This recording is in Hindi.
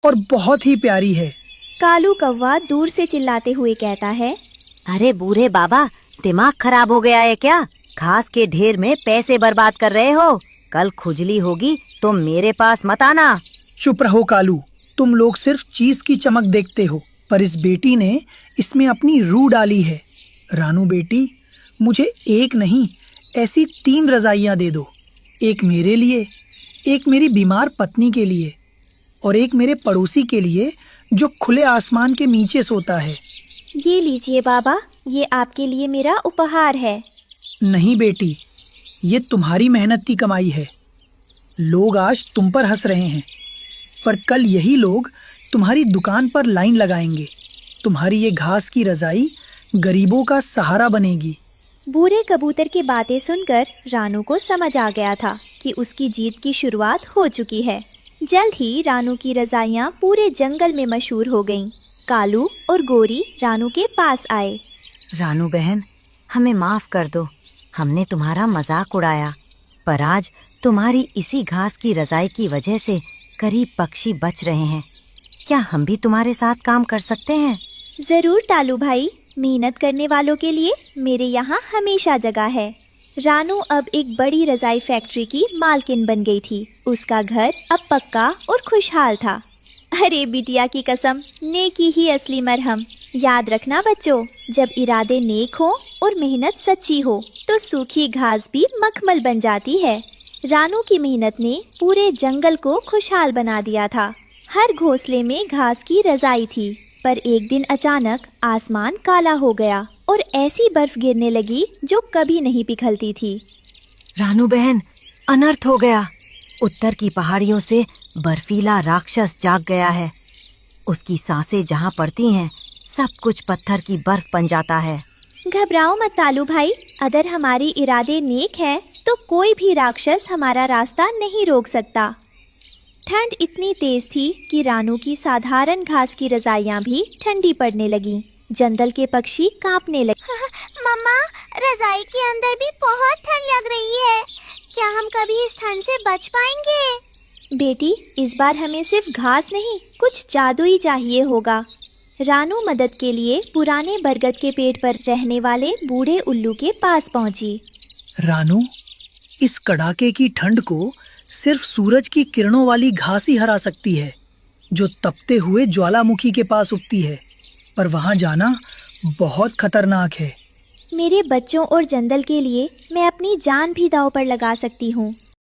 और बहुत ही प्यारी है। कालू कौवा दूर से चिल्लाते हुए कहता है, अरे बूढ़े बाबा, दिमाग खराब हो गया है क्या? घास के ढेर में पैसे बर्बाद कर रहे हो। कल खुजली होगी तो मेरे पास मत आना। चुप रहो कालू, तुम लोग सिर्फ चीज की चमक देखते हो, पर इस बेटी ने इसमें अपनी रूह डाली है। रानू बेटी, मुझे एक नहीं ऐसी 3 रजाइयाँ दे दो। एक मेरे लिए, एक मेरी बीमार पत्नी के लिए और एक मेरे पड़ोसी के लिए जो खुले आसमान के नीचे सोता है। ये लीजिए बाबा, ये आपके लिए मेरा उपहार है। नहीं बेटी, ये तुम्हारी मेहनत की कमाई है। लोग आज तुम पर हंस रहे हैं, पर कल यही लोग तुम्हारी दुकान पर लाइन लगाएंगे। तुम्हारी ये घास की रजाई गरीबों का सहारा बनेगी। बूढ़े कबूतर की बातें सुनकर रानू को समझ आ गया था कि उसकी जीत की शुरुआत हो चुकी है। जल्द ही रानू की रजाइयाँ पूरे जंगल में मशहूर हो गईं। कालू और गोरी रानू के पास आए। रानू बहन, हमें माफ कर दो, हमने तुम्हारा मजाक उड़ाया, पर आज तुम्हारी इसी घास की रजाई की वजह से करीब पक्षी बच रहे हैं। क्या हम भी तुम्हारे साथ काम कर सकते हैं? जरूर टालू भाई, मेहनत करने वालों के लिए मेरे यहाँ हमेशा जगह है। रानू अब एक बड़ी रजाई फैक्ट्री की मालकिन बन गई थी। उसका घर अब पक्का और खुशहाल था। अरे बिटिया की कसम, नेकी ही असली मरहम। याद रखना बच्चों, जब इरादे नेक हो और मेहनत सच्ची हो तो सूखी घास भी मखमल बन जाती है। रानू की मेहनत ने पूरे जंगल को खुशहाल बना दिया था। हर घोंसले में घास की रजाई थी, पर एक दिन अचानक आसमान काला हो गया और ऐसी बर्फ गिरने लगी जो कभी नहीं पिघलती थी। रानू बहन, अनर्थ हो गया। उत्तर की पहाड़ियों से बर्फीला राक्षस जाग गया है। उसकी सांसें जहाँ पड़ती हैं, सब कुछ पत्थर की बर्फ बन जाता है। घबराओ मत तालू भाई, अगर हमारी इरादे नेक हैं तो कोई भी राक्षस हमारा रास्ता नहीं रोक सकता। ठंड इतनी तेज थी कि रानू की साधारण घास की रजाइयाँ भी ठंडी पड़ने लगीं। जंगल के पक्षी कांपने लगे। मम्मा, रजाई के अंदर भी बहुत ठंड लग रही है। क्या हम कभी इस ठंड से बच पाएंगे? बेटी, इस बार हमें सिर्फ घास नहीं, कुछ जादू ही चाहिए होगा। रानू मदद के लिए पुराने बरगद के पेड़ पर रहने वाले बूढ़े उल्लू के पास पहुंची। रानू, इस कड़ाके की ठंड को सिर्फ सूरज की किरणों वाली घास ही हरा सकती है, जो तपते हुए ज्वालामुखी के पास उगती है। पर वहां जाना बहुत खतरनाक है। मेरे बच्चों और जंगल के लिए मैं अपनी जान भी दांव पर लगा सकती हूँ।